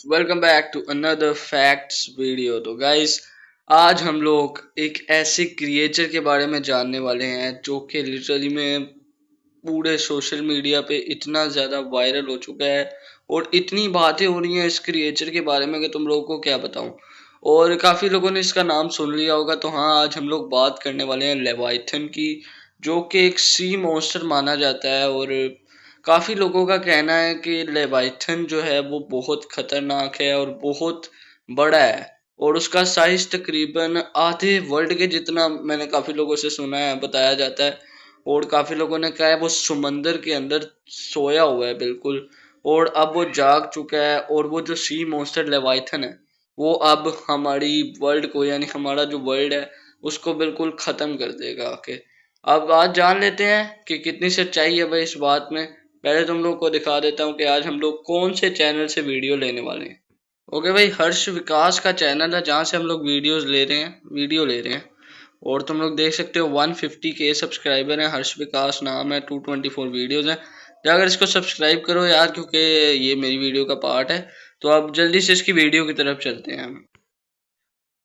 Welcome back to another facts video. तो guys, आज हम लोग एक ऐसे क्रिएचर के बारे में जानने वाले हैं जो कि लिटरली में पूरे सोशल मीडिया पे इतना ज़्यादा वायरल हो चुका है और इतनी बातें हो रही हैं इस क्रिएचर के बारे में कि तुम लोगों को क्या बताऊं। और काफ़ी लोगों ने इसका नाम सुन लिया होगा। तो हाँ, आज हम लोग बात करने वाले हैं लेवाइथन की, जो कि एक सी मॉन्स्टर माना जाता है। और काफ़ी लोगों का कहना है कि लेवाइथन जो है वो बहुत खतरनाक है और बहुत बड़ा है, और उसका साइज तकरीबन आधे वर्ल्ड के जितना मैंने काफ़ी लोगों से सुना है, बताया जाता है। और काफ़ी लोगों ने कहा है वो समंदर के अंदर सोया हुआ है बिल्कुल, और अब वो जाग चुका है। और वो जो सी मॉन्स्टर लेवाइथन है वो अब हमारी वर्ल्ड को, यानी हमारा जो वर्ल्ड है उसको बिल्कुल ख़त्म कर देगा आके। अब आज जान लेते हैं कि कितनी सच्चाई है भाई इस बात में। पहले तुम लोग को दिखा देता हूँ कि आज हम लोग कौन से चैनल से वीडियो लेने वाले हैं। ओके भाई, हर्ष विकास का चैनल है जहाँ से हम लोग वीडियो ले रहे हैं। और तुम लोग देख सकते हो 150K सब्सक्राइबर हैं, हर्ष विकास नाम है, 224 वीडियोस हैं। जाकर इसको सब्सक्राइब करो यार, क्योंकि ये मेरी वीडियो का पार्ट है। तो अब जल्दी से इसकी वीडियो की तरफ चलते हैं हम।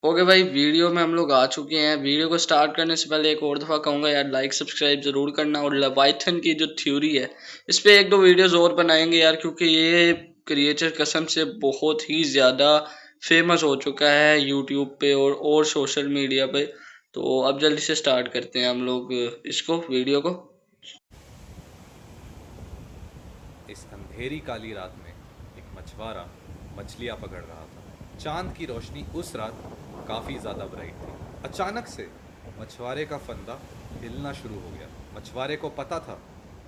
ओके भाई, वीडियो में हम लोग आ चुके हैं। वीडियो को स्टार्ट करने से पहले एक और दफ़ा कहूँगा यार, लाइक सब्सक्राइब ज़रूर करना। और लेवाइथन की जो थ्योरी है इस पे एक दो वीडियोस और बनाएंगे यार, क्योंकि ये क्रिएचर कसम से बहुत ही ज़्यादा फेमस हो चुका है यूट्यूब पे और सोशल मीडिया पे। तो अब जल्दी से स्टार्ट करते हैं हम लोग इसको, वीडियो को। इस अंधेरी काली रात में एक मछुआरा मछलियां पकड़ रहा था। चांद की रोशनी उस रात काफी ज्यादा ब्राइट थी। अचानक से मछुआरे का फंदा हिलना शुरू हो गया। मछुआरे को पता था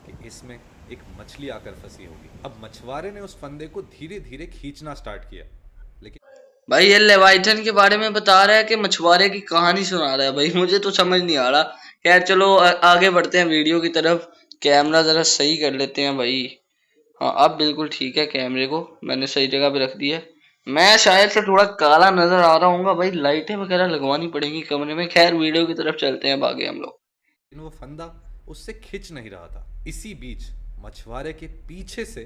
कि इसमें एक मछली आकर फंसी होगी। अब मछुआरे ने उस फंदे को धीरे धीरे खींचना स्टार्ट किया, लेकिन भाई ये लेवाइथन के बारे में बता रहा है कि मछुआरे की कहानी सुना रहा है। भाई मुझे तो समझ नहीं आ रहा। खैर चलो आगे बढ़ते हैं वीडियो की तरफ। कैमरा जरा सही कर लेते हैं भाई। हाँ, अब बिल्कुल ठीक है। कैमरे को मैंने सही जगह पे रख दिया है। मैं शायद से थोड़ा काला नजर आ रहा हूँ भाई, लाइटें वगैरह लगवानी पड़ेंगी कमरे में। खैर वीडियो की तरफ चलते हैं, भागे हम लोग। वो फंदा उससे खिंच नहीं रहा था। इसी बीच मछुआरे के पीछे से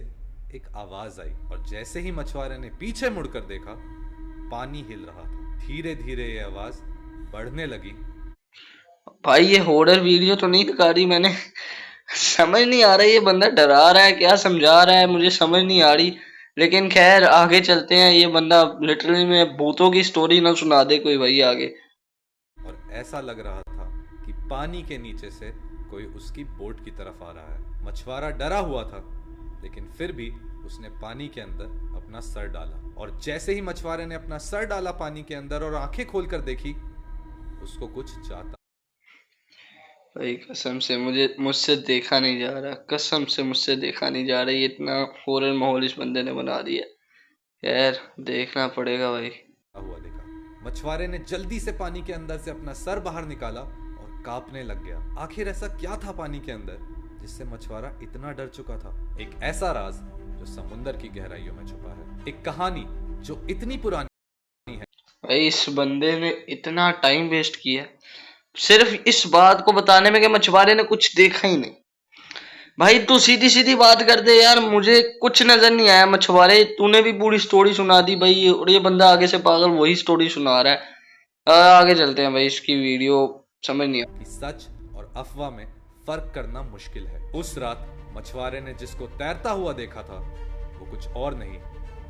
एक आवाज आई, और जैसे ही मछुआरे ने पीछे मुड़कर देखा, पानी हिल रहा था। धीरे धीरे ये आवाज बढ़ने लगी। भाई ये हॉरर वीडियो तो नहीं दिखा रही मैंने। समझ नहीं आ रहा ये बंदा डरा रहा है क्या समझा रहा है, मुझे समझ नहीं आ रही। लेकिन खैर आगे चलते हैं। ये बंदा लिटरली में भूतों की स्टोरी ना सुना दे कोई भाई आगे। और ऐसा लग रहा था कि पानी के नीचे से कोई उसकी बोट की तरफ आ रहा है। मछुआरा डरा हुआ था, लेकिन फिर भी उसने पानी के अंदर अपना सर डाला। और जैसे ही मछुआरे ने अपना सर डाला पानी के अंदर और आंखें खोलकर देखी, उसको कुछ जाता। भाई कसम से मुझसे देखा नहीं जा रहा, कसम से मुझसे देखा नहीं जा रहा। ये इतना हॉरर माहौल इस बंदे ने बना दिया। खैर देखना पड़ेगा भाई। हुआ देखा। मछुआरे ने जल्दी से पानी के अंदर से अपना सर बाहर निकाला और कांपने लग गया। आखिर ऐसा क्या था पानी के अंदर जिससे मछुआरा इतना डर चुका था? एक ऐसा राज जो समुंदर की गहराइयों में छुपा है। एक कहानी जो इतनी पुरानी है। भाई इस बंदे ने इतना टाइम वेस्ट किया सिर्फ इस बात को बताने में कि मछुआरे ने कुछ देखा ही नहीं। भाई तू सीधी सीधी बात कर दे यार, मुझे कुछ नजर नहीं आया। मछुआरे तूने भी पूरी स्टोरी सुना दी भाई, और ये बंदा आगे से पागल वही स्टोरी सुना रहा है। आगे चलते हैं भाई, इसकी वीडियो समझ नहीं कि सच और अफवाह में फर्क करना मुश्किल है। उस रात मछुआरे ने जिसको तैरता हुआ देखा था, वो कुछ और नहीं,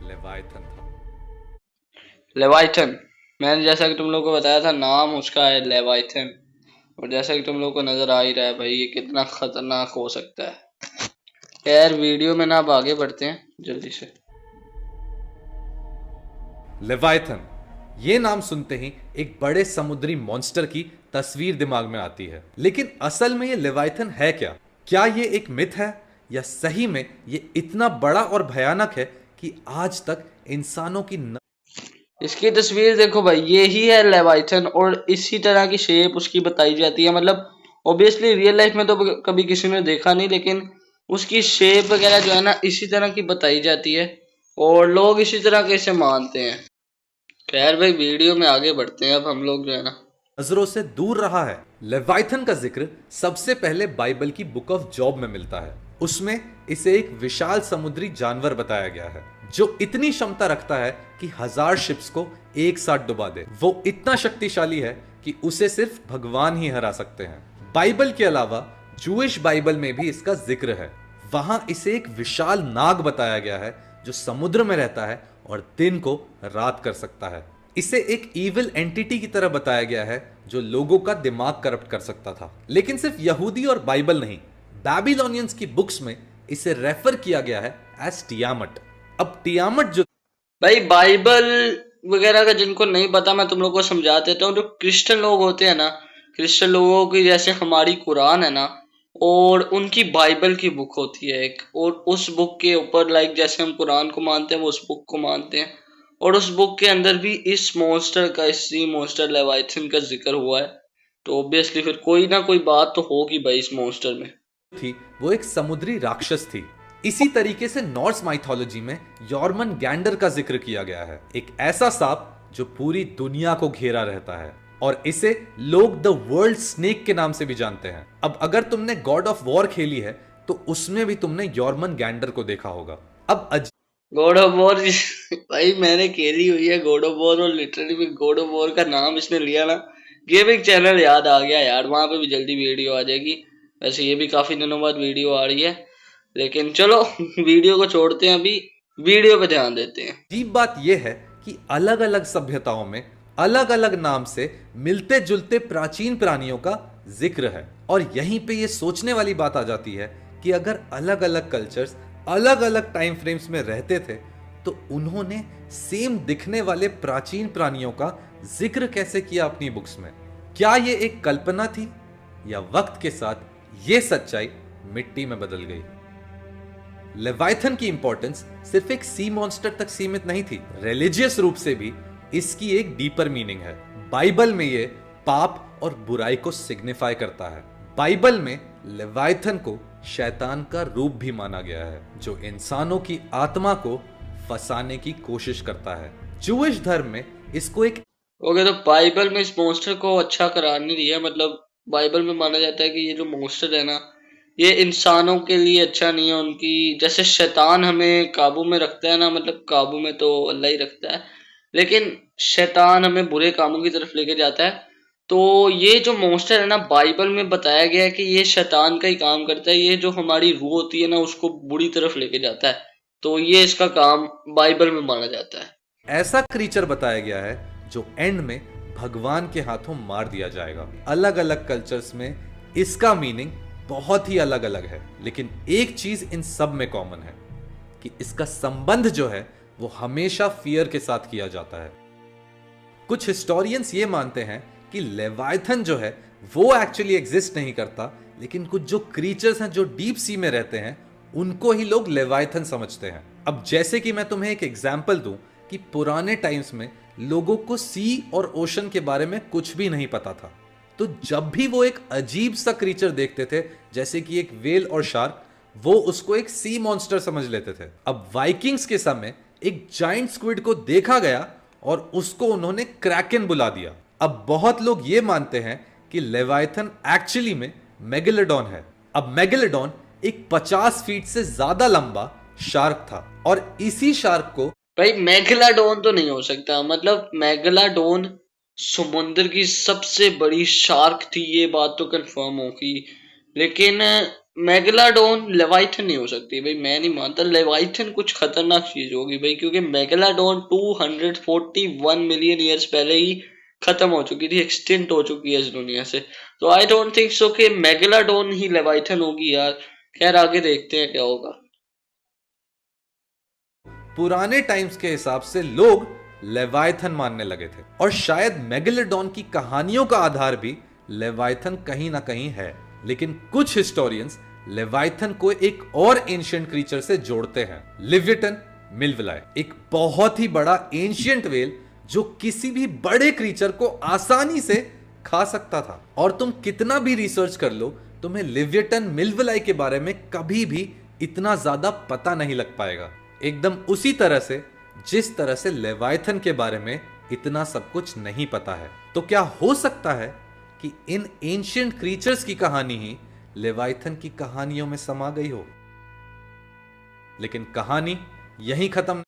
लेवाइथन था। लेवाइथन, मैंने जैसा कि तुम लोग को बताया था नाम उसका है लेवाइथन। और जैसा कि तुम लोग को नजर आ ही रहा है भाई ये कितना खतरनाक हो सकता है। खैर वीडियो में ना अब आगे बढ़ते हैं जल्दी से। लेवाइथन, ये नाम सुनते ही एक बड़े समुद्री मॉन्स्टर की तस्वीर दिमाग में आती है। लेकिन असल में ये लेवाइथन है क्या? क्या ये एक मिथ है, या सही में ये इतना बड़ा और भयानक है कि आज तक इंसानों की इसकी तस्वीर देखो भाई, ये ही है लेवाइथन, और इसी तरह की शेप उसकी बताई जाती है। मतलब ऑब्वियसली रियल लाइफ में तो कभी किसी ने देखा नहीं, लेकिन उसकी शेप वगैरह जो है ना इसी तरह की बताई जाती है, और लोग इसी तरह के इसे मानते हैं। खैर भाई वीडियो में आगे बढ़ते हैं अब हम लोग जो है ना। नजरों से दूर रहा है। लेवाइथन का जिक्र सबसे पहले बाइबल की बुक ऑफ जॉब में मिलता है। उसमें इसे एक विशाल समुद्री जानवर बताया गया है जो इतनी क्षमता रखता है कि 1000 शिप्स को एक साथ डुबा दे। वो इतना शक्तिशाली है कि उसे सिर्फ भगवान ही हरा सकते हैं। बाइबल के अलावा जूइश बाइबल में भी इसका जिक्र है। वहां इसे एक विशाल नाग बताया गया है जो समुद्र में रहता है और दिन को रात कर सकता है। इसे एक इविल एंटिटी की तरह बताया गया है जो लोगों का दिमाग करप्ट कर सकता था। लेकिन सिर्फ यहूदी और बाइबल नहीं, बैबिलोनियंस की बुक्स में इसे रेफर किया गया है एज टियामट। अब टियामट जो भाई बाइबल वगैरह का जिनको नहीं पता मैं तुम लोग को समझा देता हूँ। जो क्रिश्चियन लोग होते हैं ना, क्रिश्चियन लोगों की जैसे हमारी कुरान है ना, और उनकी बाइबल की बुक होती है एक, और उस बुक के ऊपर लाइक जैसे हम कुरान को मानते हैं वो उस बुक को मानते हैं, और उस बुक के अंदर भी इस मॉन्स्टर का, इस सी मॉन्स्टर लेवाइथन का जिक्र हुआ है। तो ऑब्वियसली फिर कोई ना कोई बात तो होगी भाई इस मॉन्स्टर में। थी वो एक समुद्री राक्षस थी। इसी तरीके से नॉर्स माइथोलॉजी में यॉर्मन गैंडर का जिक्र किया गया है, एक ऐसा सांप जो पूरी दुनिया को घेरा रहता है, और इसे लोग द वर्ल्ड स्नेक के नाम से भी जानते हैं। अब अगर तुमने गॉड ऑफ वॉर खेली है तो उसमें भी तुमने यॉर्मन गैंडर को देखा होगा। अब गॉड ऑफ वॉर भाई मैंने खेली हुई है गॉड ऑफ वॉर, और लिटरली भी गॉड ऑफ वॉर का नाम इसने लिया ना, गेमिंग चैनल याद आ गया यार, वहां पे भी जल्दी वीडियो आ जाएगी। वैसे ये भी काफी दिनों बाद वीडियो आ रही है, लेकिन चलो वीडियो को छोड़ते हैं, अभी वीडियो पे ध्यान देते हैं। अजीब बात यह है कि अलग अलग सभ्यताओं में अलग अलग नाम से मिलते जुलते प्राचीन प्राणियों का जिक्र है, और यहीं पे ये सोचने वाली बात आ जाती है कि अगर अलग अलग कल्चर्स अलग अलग टाइम फ्रेम्स में रहते थे तो उन्होंने सेम दिखने वाले प्राचीन प्राणियों का जिक्र कैसे किया अपनी बुक्स में? क्या ये एक कल्पना थी या वक्त के साथ ये सच्चाई मिट्टी में बदल गई? लेवाइथन की इंपॉर्टेंस सिर्फ एक सी मॉन्स्टर तक सीमित नहीं थी, रिलीजियस रूप से भी इसकी एक डीपर मीनिंग है। बाइबल में ये पाप और बुराई को सिग्निफाई करता है। बाइबल में लेवाइथन को शैतान का रूप भी माना गया है जो इंसानों की आत्मा को फंसाने की कोशिश करता है। जूइश धर्म में इसको एक ओके, तो बाइबल में इस मॉन्स्टर को अच्छा करार नहीं दिया, मतलब बाइबल में माना जाता है कि ये जो मॉन्स्टर है ना, ये इंसानों के लिए अच्छा नहीं है। उनकी जैसे शैतान हमें काबू में रखता है ना, मतलब काबू में तो अल्लाह ही रखता है, लेकिन शैतान हमें बुरे कामों की तरफ लेके जाता है। तो ये जो मॉन्स्टर है ना, बाइबल में बताया गया है कि ये शैतान का ही काम करता है, ये जो हमारी रूह होती है ना उसको बुरी तरफ लेके जाता है, तो ये इसका काम बाइबल में माना जाता है। ऐसा क्रीचर बताया गया है जो एंड में भगवान के हाथों मार दिया जाएगा। अलग अलग कल्चर्स में इसका मीनिंग बहुत ही अलग अलग है, लेकिन एक चीज इन सब में कॉमन है कि इसका संबंध जो है वो हमेशा फियर के साथ किया जाता है। कुछ हिस्टोरियंस ये मानते हैं कि लेवाइथन जो है वो एक्चुअली एग्जिस्ट नहीं करता, लेकिन कुछ जो क्रीचर्स हैं जो डीप सी में रहते हैं उनको ही लोग लेवाइथन समझते हैं। अब जैसे कि मैं तुम्हें एक एग्जांपल दूं कि पुराने टाइम्स में लोगों को सी और ओशन के बारे में कुछ भी नहीं पता था, तो जब भी वो एक अजीब सा क्रीचर देखते थे जैसे कि एक वेल और शार्क, वो उसको एक सी मॉन्स्टर समझ लेते थे। अब वाइकिंग्स के समय एक जाइंट स्क्विड को देखा गया और उसको उन्होंने क्रैकन बुला दिया। अब बहुत लोग ये मानते हैं कि लेवाइथन एक्चुअली में मेगेलोडॉन है। अब मेगेलोडॉन एक 50 फीट से ज्यादा लंबा शार्क था, और इसी शार्क को भाई मेगलाडोन तो नहीं हो सकता, मतलब मेगलाडोन समुद्र की सबसे बड़ी शार्क थी, ये बात तो कंफर्म होगी, लेकिन मेगलाडोन लेवाइथन नहीं हो सकती भाई। मैं नहीं मानता, लेवाइथन कुछ खतरनाक चीज होगी भाई, क्योंकि मेगलाडोन 241 मिलियन ईयर्स पहले ही खत्म हो चुकी थी, एक्सटिंक्ट हो चुकी है इस दुनिया से। तो आई डोंट थिंक सो कि मेगलाडोन ही लेवाइथन होगी यार। खैर आगे देखते हैं क्या होगा। पुराने टाइम्स के हिसाब से लोग लेवाइथन मानने लगे थे, और शायद मेगेलोडॉन की कहानियों का आधार भी लेवाइथन कहीं ना कहीं है। लेकिन कुछ हिस्टोरियंस लेवाइथन को एक और एंशिएंट क्रीचर से जोड़ते हैं, लिवियटन मिल्वलाई, एक बहुत ही बड़ा एंशिएंट वेल जो किसी भी बड़े क्रीचर को आसानी से खा सकता था। और तुम कितना भी रिसर्च कर लो, तुम्हें लिवियटन मिल्वलाई के बारे में कभी भी इतना ज्यादा पता नहीं लग पाएगा, एकदम उसी तरह से जिस तरह से लेवाइथन के बारे में इतना सब कुछ नहीं पता है। तो क्या हो सकता है कि इन एंशिएंट क्रीचर्स की कहानी ही लेवाइथन की कहानियों में समा गई हो? लेकिन कहानी यहीं खत्म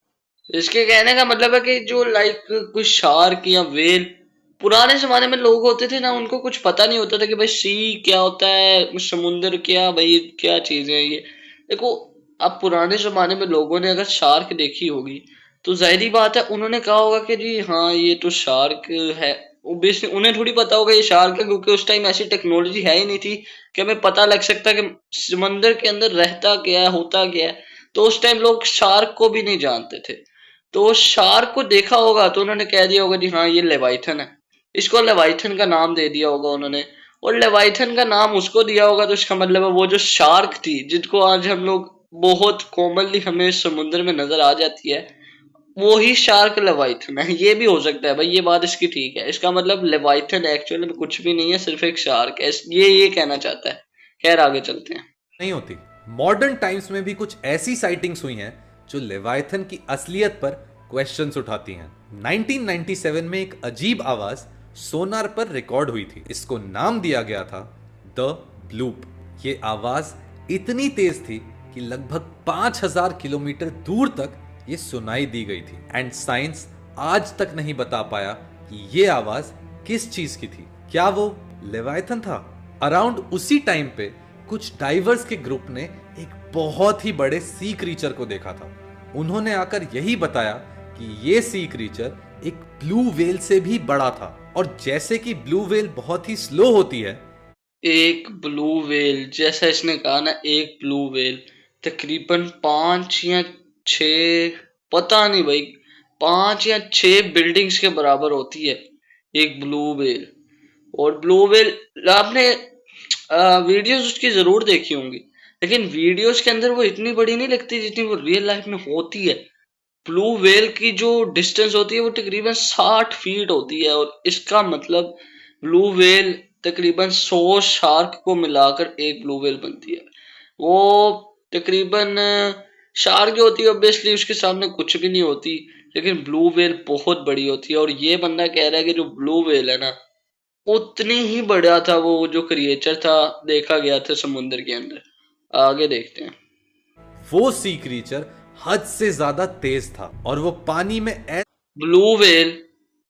इसके कहने का मतलब है कि जो लाइक कुछ शार्क या वेल, पुराने जमाने में लोग होते थे ना, उनको कुछ पता नहीं होता था कि भाई सी क्या होता है, समुंदर क्या, भाई क्या चीजें हैं ये। देखो, अब पुराने जमाने में लोगों ने अगर शार्क देखी होगी तो जाहिर बात है उन्होंने कहा होगा कि जी हाँ ये तो शार्क है। ओब्वियसली उन्हें थोड़ी पता होगा ये शार्क है, क्योंकि उस टाइम ऐसी टेक्नोलॉजी है ही नहीं थी कि हमें पता लग सकता कि समंदर के अंदर रहता क्या है, होता क्या है। तो उस टाइम लोग शार्क को भी नहीं जानते थे। तो शार्क को देखा होगा तो उन्होंने कह दिया होगा जी हाँ ये लेवाइथन है। इसको लेवाइथन का नाम दे दिया होगा उन्होंने। और लेवाइथन का नाम उसको दिया होगा तो इसका मतलब है वो जो शार्क थी जिनको आज हम लोग बहुत कॉमनली हमें समुद्र में नजर आ जाती है, वो ही शार्क लेवाइथन है। ये भी हो सकता है भाई, ये बात इसकी ठीक है। इसका मतलब लेवाइथन एक्चुअली में कुछ भी नहीं है, सिर्फ एक शार्क है। ये कहना चाहता है। खैर आगे चलते हैं। नहीं होती। मॉडर्न टाइम्स में भी कुछ ऐसी साइटिंग्स हुई हैं जो लेवायथन की असलियत पर क्वेश्चंस उठाती हैं। 1997 में एक अजीब आवाज सोनार पर रिकॉर्ड हुई थी। इसको नाम दिया गया था द ब्लूप। ये आवाज इतनी तेज थी कि लगभग 5000 किलोमीटर दूर तक ये सुनाई दी गई थी। एंड साइंस आज तक नहीं बता पाया कि ये आवाज किस चीज की थी। क्या वो लेवायथन था? अराउंड उसी टाइम पे कुछ डाइवर्स के ग्रुप ने एक बहुत ही बड़े सी क्रीचर को देखा था। उन्होंने आकर यही बताया कि ये सी क्रीचर एक ब्लू व्हेल से भी बड़ा था। और जैसे कि ब्लू व्हेल बहुत ही स्लो होती है, एक ब्लू व्हेल, जैसा इसने कहा ना, एक ब्लू व्हेल तकरीबन 5 या 6, पता नहीं भाई, 5 या 6 बिल्डिंग्स के बराबर होती है एक ब्लू व्हेल। और ब्लू व्हेल आपने वीडियोस उसकी जरूर देखी होंगी, लेकिन वीडियोस के अंदर वो इतनी बड़ी नहीं लगती जितनी वो रियल लाइफ में होती है। ब्लू व्हेल की जो डिस्टेंस होती है वो तकरीबन 60 फीट होती है, और इसका मतलब ब्लू व्हेल तकरीबन 100 शार्क को मिलाकर एक ब्लू व्हेल बनती है। वो तकरीबन शार्क जो होती है ऑब्वियसली उसके सामने कुछ भी नहीं होती, लेकिन ब्लू व्हेल बहुत बड़ी होती है। और ये बंदा कह रहा है कि जो ब्लू व्हेल है ना, उतनी ही बड़ा था वो जो क्रिएचर था, देखा गया था समुद्र के अंदर। आगे देखते हैं। वो सी क्रीचर हद से ज्यादा तेज था और वो पानी में ब्लू व्हेल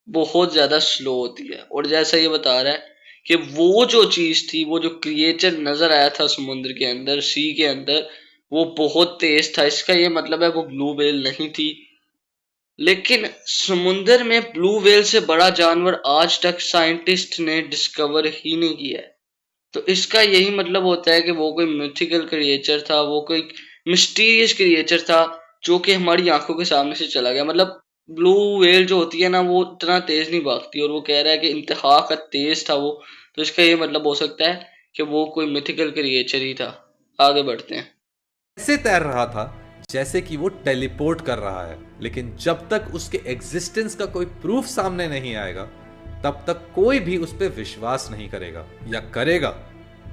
बहुत ज्यादा स्लो होती है, और जैसा ये बता रहा है कि वो जो चीज थी, वो जो क्रिएचर नजर आया था समुद्र के अंदर, सी के अंदर, वो बहुत तेज था। इसका ये मतलब है वो ब्लू व्हेल नहीं थी। लेकिन समुंदर में ब्लू व्हेल से बड़ा जानवर आज तक साइंटिस्ट ने डिस्कवर ही नहीं किया है। तो इसका यही मतलब होता है कि वो कोई मिथिकल क्रिएचर था, वो कोई मिस्टीरियस क्रिएचर था जो कि हमारी आंखों के सामने से चला गया। मतलब ब्लू व्हेल जो होती है ना, वो इतना तेज नहीं भागती, और वो कह रहा है कि इंतहा का तेज था वो। तो इसका ये मतलब हो सकता है कि वो कोई मिथिकल क्रिएचर ही था। आगे बढ़ते हैं। ऐसे तैर रहा था जैसे कि वो टेलीपोर्ट कर रहा है। लेकिन जब तक उसके एग्जिस्टेंस का कोई प्रूफ सामने नहीं आएगा, तब तक कोई भी उस पर विश्वास नहीं करेगा या करेगा।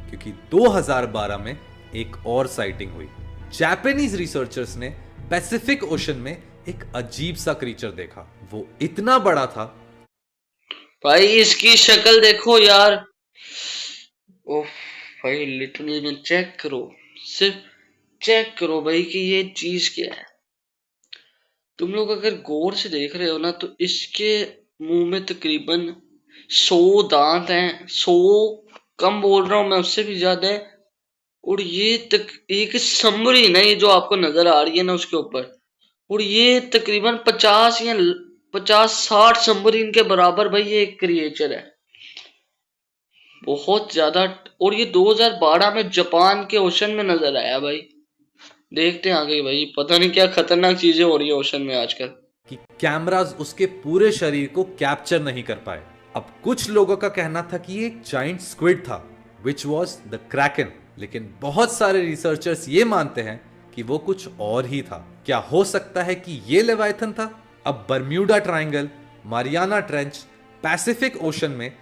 क्योंकि 2012 में एक और साइटिंग हुई। जापानीज रिसर्चर्स ने पैसिफिक ओशन में एक अजीब सा क्रीचर देखा। वो इतना बड़ा था। भाई इसकी शक्ल देखो यार। ओह भाई, लिटरली में चेक करो, सिर्फ चेक करो भाई कि ये चीज क्या है। तुम लोग अगर गौर से देख रहे हो ना, तो इसके मुंह में तकरीबन 100 दांत हैं। 100 कम बोल रहा हूं मैं, उससे भी ज्यादा है। और ये तक एक समरी ना, ये जो आपको नजर आ रही है ना उसके ऊपर, और ये तकरीबन 50 या 50-60 सबमरीन के बराबर भाई ये एक क्रिएचर है। बहुत ज्यादा। और ये 2012 में जापान के ओशन में नजर आया भाई। देखते हैं आगे भाई, पता नहीं क्या खतरनाक चीजें हो रही है ओशन में आजकल। कि कैमरास उसके पूरे शरीर को कैप्चर नहीं कर पाए। अब कुछ लोगों का कहना था कि ये एक जाइंट स्क्विड था, विच वॉज द क्रैकन। लेकिन बहुत सारे रिसर्चर्स ये मानते हैं कि वो कुछ और ही था। क्या हो सकता है कि ये लेवाइथन था? अब Bermuda triangle, Mariana trench, Pacific ocean में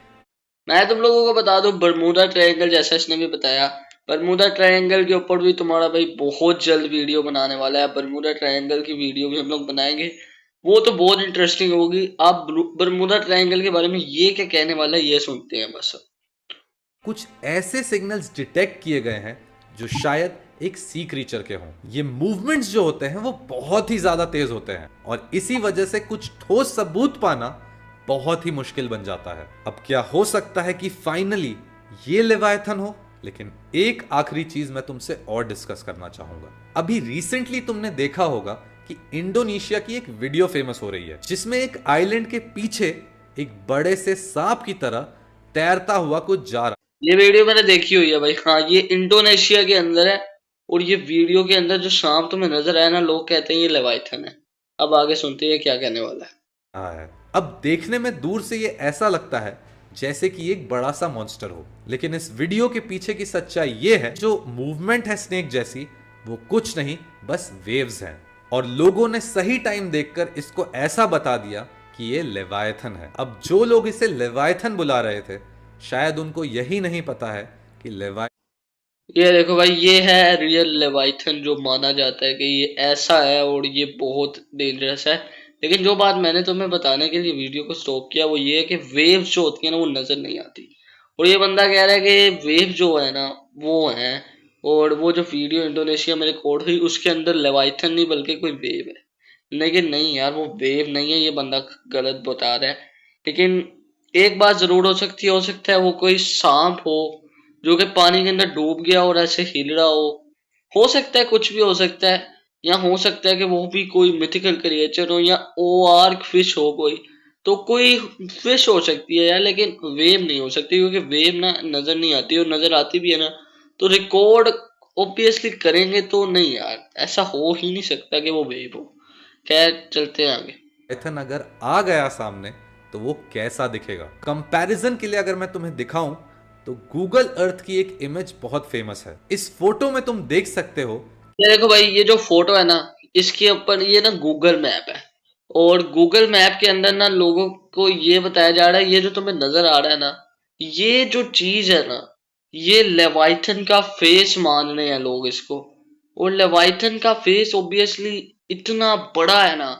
मैं तुम लोगों को बता दूं, बरमूडा ट्रायंगल, जैसा इसने भी बताया, बरमूडा ट्रायंगल के ऊपर भी तुम्हारा भाई बहुत जल्द वीडियो बनाने वाला है। बरमूडा ट्रायंगल की वीडियो भी हम लोग बनाएंगे, वो तो बहुत इंटरेस्टिंग होगी। आप बरमूडा ट्रायंगल के बारे में ये क्या कहने वाला है ये सुनते हैं बस। कुछ ऐसे सिग्नल्स डिटेक्ट किए गए हैं जो शायद एक सी क्रीचर के हों। ये मूवमेंट्स जो होते हैं वो बहुत ही ज्यादा तेज होते हैं और इसी वजह से कुछ ठोस सबूत पाना बहुत ही मुश्किल बन जाता है। अब क्या हो सकता है कि फाइनली ये लेवायथन हो? लेकिन एक आखिरी चीज मैं तुमसे और डिस्कस करना चाहूंगा। अभी रिसेंटली तुमने देखा होगा कि इंडोनेशिया की एक वीडियो फेमस हो रही है जिसमें एक आइलैंड के पीछे एक बड़े से सांप की तरह तैरता हुआ कुछ जा रहा। ये वीडियो मैंने देखी हुई है भाई। हाँ, ये इंडोनेशिया के अंदर है और ये वीडियो के अंदर जो सांप तुम्हें नजर आया ना, लोग कहते हैं ये लेवाइथन है। अब आगे सुनते हैं क्या कहने वाला है। है। अब देखने में दूर से ये ऐसा लगता है जैसे कि एक बड़ा सा मॉन्स्टर हो, लेकिन इस वीडियो के पीछे की सच्चाई ये है जो मूवमेंट है स्नेक जैसी, वो कुछ नहीं बस वेव्स हैं। और लोगों ने सही टाइम देखकर इसको ऐसा बता दिया कि ये लेवायथन है। अब जो लोग इसे लेवायथन बुला रहे थे, शायद उनको यही नहीं पता है कि ये देखो भाई, ये है रियल लेवाइथन जो माना जाता है कि ये ऐसा है और ये बहुत डेंजरस है। लेकिन जो बात मैंने तुम्हें बताने के लिए वीडियो को स्टॉप किया वो ये है कि वेव्स जो होती है ना वो नजर नहीं आती। और ये बंदा कह रहा है कि वेव जो है ना वो है, और वो जो वीडियो इंडोनेशिया में रिकॉर्ड हुई उसके अंदर लेवाइथन नहीं बल्कि कोई वेव है। लेकिन नहीं यार, वो वेव नहीं है, ये बंदा गलत बता रहा है। लेकिन एक बात जरूर हो सकता है वो कोई सांप हो जो कि पानी के अंदर डूब गया और ऐसे हिल रहा हो सकता है, कुछ भी हो सकता है। या हो सकता है कि वो भी कोई मिथिकल क्रिएचर हो या ओआर्क फिश हो कोई, तो कोई फिश हो सकती है यार, लेकिन वेव नहीं हो सकती क्योंकि वेव ना नजर नहीं आती, और नजर आती भी है ना तो रिकॉर्ड ऑब्वियसली करेंगे तो नहीं यार, ऐसा हो ही नहीं सकता कि वो वेव हो। खैर चलते हैं आगे। पाइथन अगर आ गया सामने तो वो कैसा दिखेगा। कंपैरिजन के लिए अगर मैं तुम्हें दिखाऊं तो गूगल अर्थ की एक इमेज बहुत फेमस है। इस फोटो में तुम देख सकते हो। ये देखो भाई, ये जो फोटो है ना इसके ऊपर ये ना गूगल मैप है, और गूगल मैप के अंदर ना लोगों को ये बताया जा रहा है, ये जो तुम्हें नजर आ रहा है ना ये जो चीज है ना ये लेवाइथन का फेस मान रहे हैं लोग इसको। और लेवाइथन का फेस ऑब्वियसली इतना बड़ा है ना,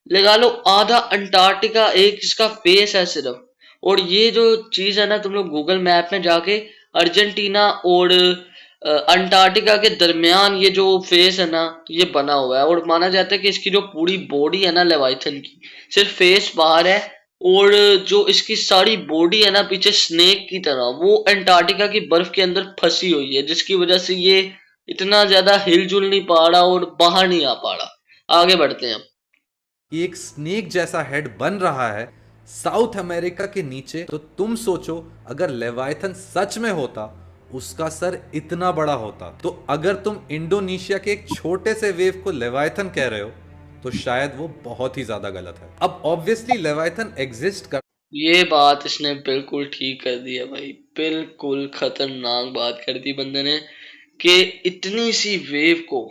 लगा लो आधा अंटार्कटिका एक इसका फेस है सिर्फ। और ये जो चीज है ना तुम लोग गूगल मैप में जाके अर्जेंटीना और अंटार्कटिका के दरमियान ये जो फेस है ना ये बना हुआ है, और माना जाता है कि इसकी जो पूरी बॉडी है ना लेवाइथन की, सिर्फ फेस बाहर है और जो इसकी सारी बॉडी है ना पीछे स्नेक की तरह वो अंटार्कटिका की बर्फ के अंदर फंसी हुई है, जिसकी वजह से ये इतना ज्यादा हिलजुल नहीं पा रहा और बाहर नहीं आ पा रहा। आगे बढ़ते हैं। एक स्नेक जैसा हेड बन रहा है साउथ अमेरिका के नीचे। तो तुम सोचो अगर लेवाइथन सच में होता, उसका सर इतना बड़ा होता, तो अगर तुम इंडोनेशिया के एक छोटे से वेव को लेवाइथन कह रहे हो तो शायद वो बहुत ही ज्यादा गलत है। अब ऑब्वियसली लेवाइथन एग्जिस्ट कर। ये बात इसने बिल्कुल ठीक कर दी है भाई, बिल्कुल खतरनाक बात कर दी बंदे ने कि इतनी सी वेव को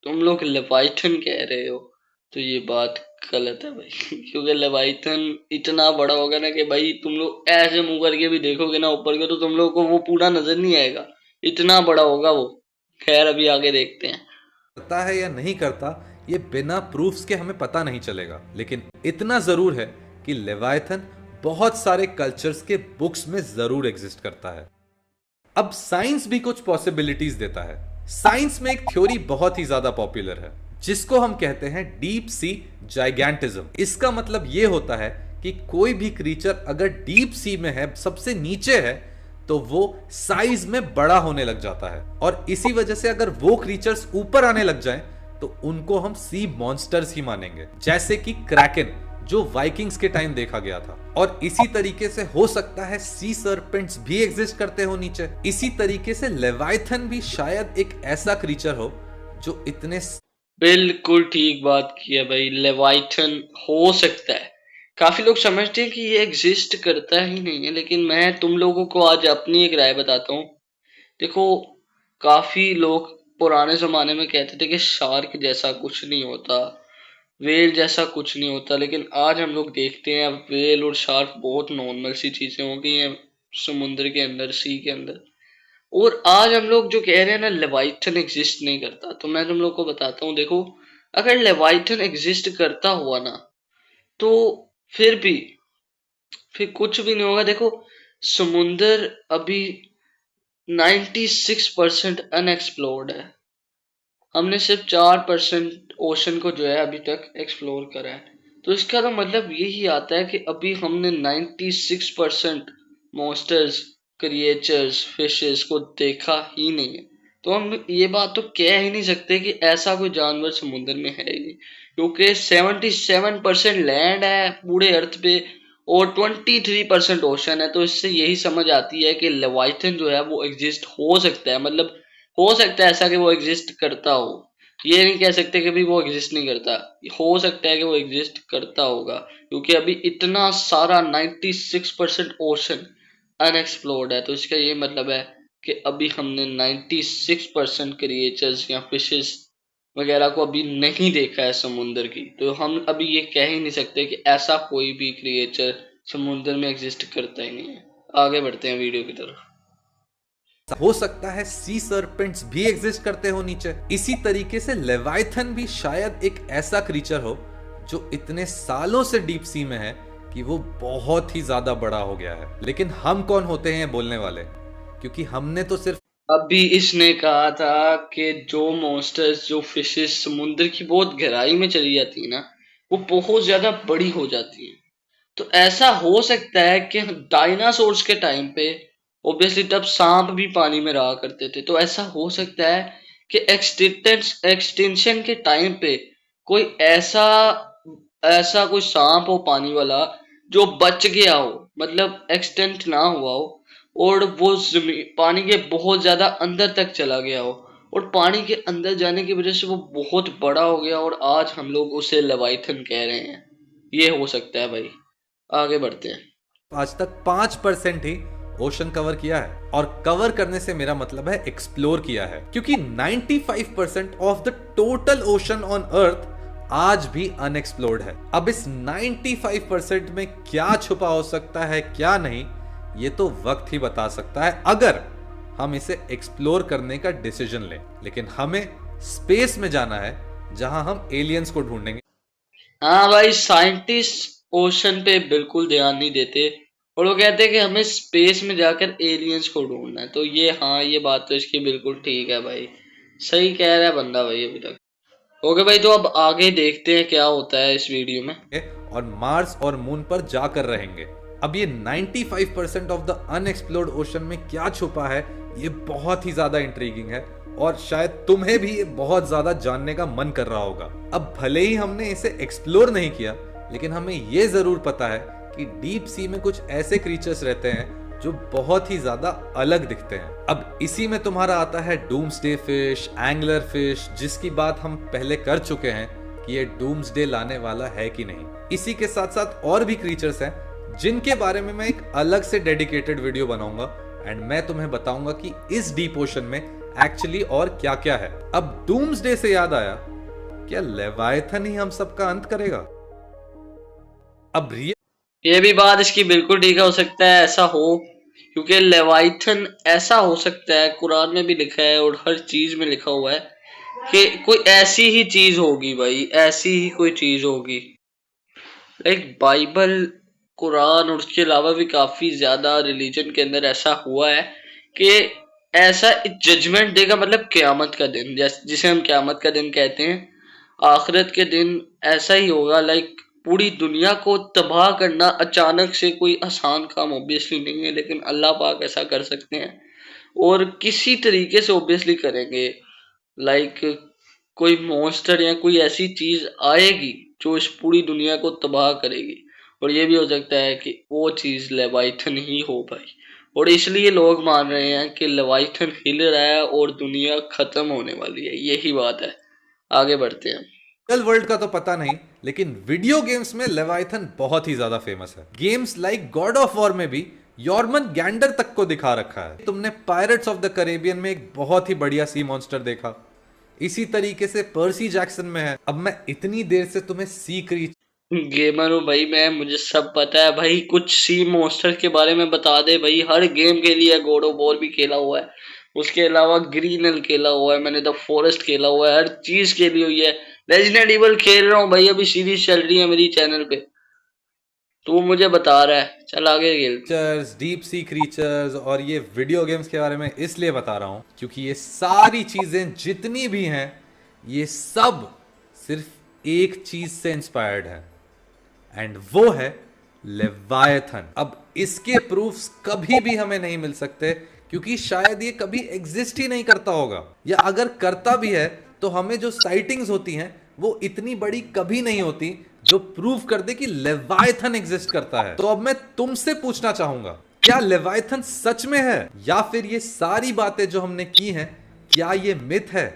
तुम लोग लेवाइथन कह रहे हो, तो ये बात गलत है भाई क्योंकि लेवाइथन इतना बड़ा होगा ना कि भाई तुम लोग ऐसे मुंह करके भी देखोगे ना ऊपर के तो तुम लोग को वो पूरा नजर नहीं आएगा, इतना बड़ा होगा वो। खैर अभी आगे देखते हैं। करता है या नहीं करता ये बिना प्रूफ्स के हमें पता नहीं चलेगा, लेकिन इतना जरूर है कि लेवाइथन बहुत सारे कल्चर्स के बुक्स में जरूर एग्जिस्ट करता है। अब साइंस भी कुछ पॉसिबिलिटीज देता है। साइंस में एक थ्योरी बहुत ही ज्यादा पॉपुलर है जिसको हम कहते हैं डीप सी जाइगेंटिज्म। इसका मतलब यह होता है कि कोई भी क्रीचर अगर डीप सी में है, सबसे नीचे है, तो वो साइज में बड़ा होने लग जाता है। और इसी वजह से अगर वो क्रीचर्स ऊपर आने लग जाएं तो उनको हम सी मॉन्स्टर्स ही मानेंगे, जैसे कि क्रैकन जो वाइकिंग्स के टाइम देखा गया था। और इसी तरीके से हो सकता है सी सर्पेंट्स भी एग्जिस्ट करते हो नीचे। इसी तरीके से लेवाइथन भी शायद एक ऐसा क्रीचर हो जो इतने। बिल्कुल ठीक बात की है भाई, लेवाइथन हो सकता है। काफी लोग समझते हैं कि ये एग्जिस्ट करता ही नहीं है, लेकिन मैं तुम लोगों को आज अपनी एक राय बताता हूँ। देखो, काफी लोग पुराने जमाने में कहते थे कि शार्क जैसा कुछ नहीं होता, वेल जैसा कुछ नहीं होता, लेकिन आज हम लोग देखते हैं अब वेल और शार्क बहुत नॉर्मल सी चीजें हो गई हैं समुद्र के अंदर, सी के अंदर। और आज हम लोग जो कह रहे हैं ना लेवाइथन एग्जिस्ट नहीं करता, तो मैं तुम लोग को बताता हूँ। देखो, अगर लेवाइथन एग्जिस्ट करता हुआ ना तो फिर कुछ भी नहीं होगा। देखो, समुंदर अभी 96% अनएक्सप्लोर्ड है, हमने सिर्फ 4% ओशन को जो है अभी तक एक्सप्लोर करा है। तो इसका तो मतलब यही आता है कि अभी हमने 96% मॉन्स्टर्स, क्रिएचर्स, फिशेस को देखा ही नहीं है। तो हम ये बात तो कह ही नहीं सकते कि ऐसा कोई जानवर समुद्र में है ही नहीं, क्योंकि 77% लैंड है पूरे अर्थ पे और 23% ओशन है। तो इससे यही समझ आती है कि लेवाइथन जो है वो एग्जिस्ट हो सकता है, मतलब हो सकता है ऐसा कि वो एग्जिस्ट करता हो। ये नहीं कह सकते कि भी वो एग्जिस्ट नहीं करता, हो सकता है कि वो एग्जिस्ट करता होगा, क्योंकि अभी इतना सारा 96% ओशन अनएक्सप्लोर्ड है। तो इसका ये मतलब है कि अभी हमने 96% क्रिएचर्स या फिशेस वगैरह को अभी नहीं देखा है समुंदर की। तो हम अभी ये कह ही नहीं सकते कि ऐसा कोई भी क्रिएचर समुंदर में एग्जिस्ट करता ही नहीं है। आगे बढ़ते हैं वीडियो की तरफ। हो सकता है सी सर्पेंट्स भी एग्जिस्ट करते हो नीचे। इसी तरीके से लेवाइथन भी शायद एक ऐसा क्रीचर हो जो इतने सालों से डीप सी में है कि वो बहुत ही ज्यादा बड़ा हो गया है। लेकिन हम कौन होते हैं बोलने वाले, क्योंकि हमने तो सिर्फ अभी इसने कहा था कि जो मॉन्स्टर्स, जो फिशेस समुद्र की बहुत गहराई में चली जाती है ना, वो बहुत ज्यादा बड़ी हो जाती है। तो ऐसा हो सकता है कि डायनासोर्स के टाइम पे ऑब्वियसली तब सांप भी पानी में रहा करते थे। तो ऐसा हो सकता है कि एक्सटिंक्शन के टाइम पे कोई ऐसा ऐसा कोई सांप हो पानी वाला जो बच गया हो, मतलब एक्सटेंट ना हुआ हो, और वो पानी के बहुत ज्यादा अंदर तक चला गया हो, और पानी के अंदर जाने की वजह से वो बहुत बड़ा हो गया और आज हम लोग उसे लेवाइथन कह रहे हैं। ये हो सकता है भाई। आगे बढ़ते हैं। आज तक 5% ही ओशन कवर किया है। और कवर करने से मेरा मतलब है एक्सप्लोर किया है, क्योंकि 95% of the total ocean on earth आज भी अनएक्सप्लोर्ड है। अब इस 95% में क्या छुपा हो सकता है क्या नहीं, ये तो वक्त ही बता सकता है, अगर हम इसे एक्सप्लोर करने का डिसीजन लें। लेकिन हमें स्पेस में जाना है, जहां हम एलियंस को ढूंढेंगे। हाँ भाई, साइंटिस्ट ओशन पे बिल्कुल ध्यान नहीं देते और वो कहते हैं कि हमें स्पेस में जाकर एलियंस को ढूंढना है। तो ये, हाँ, ये बात तो इसकी बिल्कुल ठीक है भाई। सही कह रहा है बंदा भाई अभी तक। ओके भाई, तो अब आगे देखते हैं क्या होता है इस वीडियो में। और मार्स और मून पर जाकर रहेंगे। अब ये 95% ऑफ द अनएक्सप्लोर्ड ओशन में क्या छुपा है, ये बहुत ही ज्यादा इंट्रीगिंग है और शायद तुम्हें भी ये बहुत ज्यादा जानने का मन कर रहा होगा। अब भले ही हमने इसे एक्सप्लोर नहीं किया, लेकिन हमें ये जरूर पता है कि डीप सी में कुछ ऐसे क्रीचर्स रहते हैं जो बहुत ही ज्यादा अलग दिखते हैं। अब इसी में तुम्हारा आता है डूम्सडे फिश, एंगलर फिश, जिसकी बात हम पहले कर चुके हैं कि ये डूम्सडे लाने वाला है कि नहीं। इसी के साथ साथ और भी क्रीचर्स हैं जिनके बारे में मैं एक अलग से डेडिकेटेड वीडियो बनाऊंगा एंड मैं तुम्हें बताऊंगा कि इस डीप ओशन में एक्चुअली और क्या क्या है। अब डूम्सडे से याद आया, क्या लेवाइथन ही हम सबका अंत करेगा? अब ये भी बात इसकी बिल्कुल ठीक है, हो सकता है ऐसा हो, क्योंकि लेवाइथन ऐसा हो सकता है, कुरान में भी लिखा है और हर चीज में लिखा हुआ है कि कोई ऐसी ही चीज होगी भाई, ऐसी ही कोई चीज होगी। लाइक बाइबल, कुरान और उसके अलावा भी काफी ज्यादा रिलीजन के अंदर ऐसा हुआ है कि ऐसा जजमेंट देगा, मतलब क्यामत का दिन, जिसे हम क्यामत का दिन कहते हैं, आखिरत के दिन ऐसा ही होगा। लाइक पूरी दुनिया को तबाह करना अचानक से कोई आसान काम ऑब्वियसली नहीं है, लेकिन अल्लाह पाक ऐसा कर सकते हैं और किसी तरीके से ऑब्वियसली करेंगे। लाइक कोई मॉन्स्टर या कोई ऐसी चीज आएगी जो इस पूरी दुनिया को तबाह करेगी, और ये भी हो सकता है कि वो चीज लेवाइथन ही हो भाई। और इसलिए लोग मान रहे हैं कि लेवाइथन हिल रहा है और दुनिया खत्म होने वाली है। यही बात है। आगे बढ़ते हैं। रियल वर्ल्ड का तो पता नहीं, लेकिन वीडियो गेम्स में लेवाइथन बहुत ही ज्यादा फेमस है। Games like God of war में भी यॉर्मन गैंडर तक को दिखा रखा है। तुमने पायरेट्स ऑफ द कैरेबियन में एक बहुत ही बढ़िया सी मॉन्स्टर देखा, इसी तरीके से पर्सी जैक्सन में है। अब मैं इतनी देर से तुम्हें सी क्रीचर गेमर हूँ भाई मैं, मुझे सब पता है भाई। कुछ सी मॉन्स्टर के बारे में बता दे भाई। हर गेम के लिए गॉड ऑफ वॉर भी खेला हुआ है, उसके अलावा ग्रीन हिल खेला हुआ है मैंने, द फॉरेस्ट खेला हुआ है, हर चीज खेली हुई है। रेजिडेंट इवल खेल रहा हूँ भाई, अभी सीरीज चल रही है मेरी चैनल पे, तू मुझे बता रहा है। चल आगे खेल। डीप सी क्रीचर्स और ये वीडियो गेम्स के बारे में इसलिए बता रहा हूं क्योंकि ये सारी चीजें जितनी भी हैं, ये सब सिर्फ एक चीज से इंस्पायर्ड है, एंड वो है लेवायथन। अब इसके प्रूफ्स कभी भी हमें नहीं मिल सकते, क्योंकि शायद ये कभी एग्जिस्ट ही नहीं करता होगा, या अगर करता भी है तो हमें जो साइटिंग्स होती हैं वो इतनी बड़ी कभी नहीं होती जो प्रूव कर दे कि लेवायथन एग्जिस्ट करता है। तो अब मैं तुमसे पूछना चाहूंगा, क्या लेवायथन सच में है, या फिर ये सारी बातें जो हमने की हैं क्या ये मिथ है?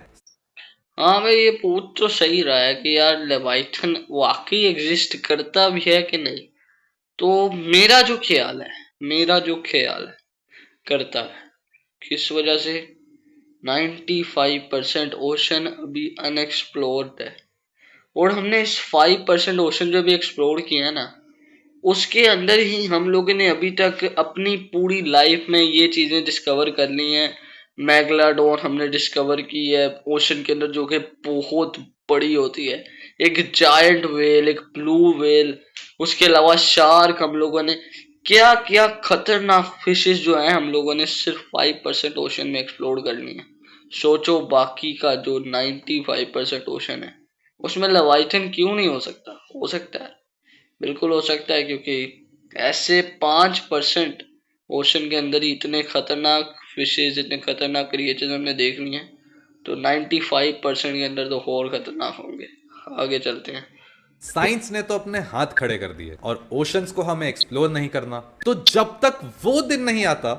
हाँ भाई, ये पूछ तो सही रहा है कि यार लेवाइथन वाकई एग्जिस्ट करता भी है कि नहीं। तो मेरा जो ख्याल है करता है। किस वजह से? 95% ओशन अभी अनएक्सप्लोर्ड है, और हमने इस 5% ओशन जो भी एक्सप्लोर किया है ना, उसके अंदर ही हम लोगों ने अभी तक अपनी पूरी लाइफ में ये चीजें डिस्कवर कर ली हैं। मैगलाडोन हमने डिस्कवर की है ओशन के अंदर, जो कि बहुत बड़ी होती है। एक जायंट वेल, एक ब्लू वेल, उसके अलावा शार्क। हम लोगों ने क्या क्या खतरनाक फिशेस जो है हम लोगों ने सिर्फ 5% ओशन में एक्सप्लोर कर ली है। सोचो बाकी का जो 95% ओशन है उसमें लेवाइथन क्यों नहीं हो सकता? हो सकता है, बिल्कुल हो सकता है, क्योंकि ऐसे 5% ओशन के अंदर ही इतने खतरनाक फिशेज, इतने खतरनाक क्रिएचर हमने देख लिए हैं, तो 95% के अंदर तो और खतरनाक होंगे। आगे चलते हैं। साइंस ने तो अपने हाथ खड़े कर दिए और ओशंस को हमें एक्सप्लोर नहीं करना। तो जब तक वो दिन नहीं आता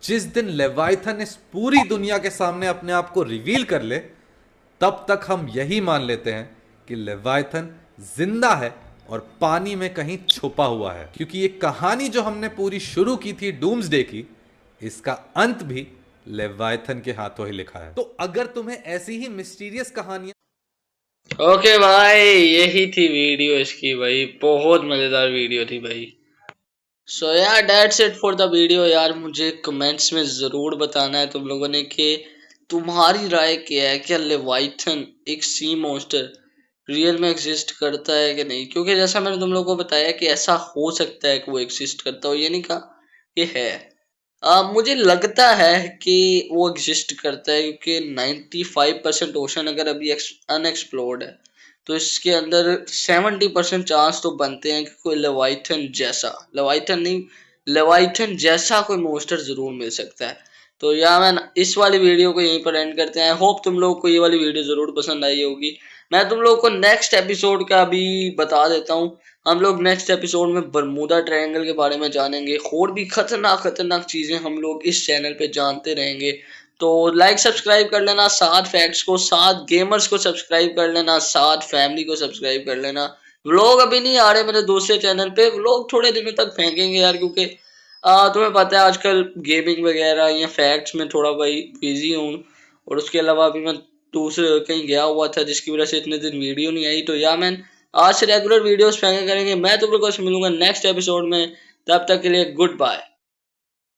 जिस दिन लेवाइथन इस पूरी दुनिया के सामने अपने आप को रिवील कर ले, तब तक हम यही मान लेते हैं कि लेवाइथन जिंदा है और पानी में कहीं छुपा हुआ है। क्योंकि ये कहानी जो हमने पूरी शुरू की थी डूम्सडे की, इसका अंत भी लेवाइथन के हाथों ही लिखा है। तो अगर तुम्हें ऐसी ही मिस्टीरियस कहानियां ओके भाई, यही थी वीडियो इसकी भाई, बहुत मजेदार वीडियो थी भाई। सो यार that's it for the video. यार मुझे कमेंट्स में ज़रूर बताना है तुम लोगों ने कि तुम्हारी राय क्या है, क्या लेवाइथन एक सी मॉन्स्टर रियल में एग्जिस्ट करता है कि नहीं। क्योंकि जैसा मैंने तुम लोगों को बताया कि ऐसा हो सकता है कि वो एग्जिस्ट करता हो, ये नहीं कहा कि है। मुझे लगता है कि वो एग्जिस्ट करता है, क्योंकि 95% ओशन अगर अभी अनएक्सप्लोर्ड है, तो इसके अंदर 70% चांस तो बनते हैं कि कोई लेवाइथन नहीं, लेवाइथन जैसा कोई मोस्टर जरूर मिल सकता है। तो यार मैं इस वाली वीडियो को यहीं पर एंड करते हैं। होप तुम लोगों को ये वाली वीडियो जरूर पसंद आई होगी। मैं तुम लोगों को नेक्स्ट एपिसोड का भी बता देता हूँ। हम लोग नेक्स्ट एपिसोड में बरमूडा ट्रायंगल के बारे में जानेंगे, और भी खतरनाक खतरनाक चीजें हम लोग इस चैनल पे जानते रहेंगे। तो लाइक सब्सक्राइब कर लेना, साथ फैक्ट्स को, साथ गेमर्स को सब्सक्राइब कर लेना, साथ फैमिली को सब्सक्राइब कर लेना। व्लॉग अभी नहीं आ रहे मेरे दूसरे चैनल पे, व्लॉग थोड़े दिनों तक फेंकेंगे यार, क्योंकि तुम्हें पता है आजकल गेमिंग वगैरह या फैक्ट्स में थोड़ा भाई बिजी हूँ, और उसके अलावा अभी मैं दूसरे कहीं गया हुआ था जिसकी वजह से इतने दिन वीडियो नहीं आई। तो यार मैं आज से रेगुलर वीडियोस फेंका करेंगे। मैं तुम लोगों से मिलूंगा नेक्स्ट एपिसोड में, तब तक के लिए गुड बाय।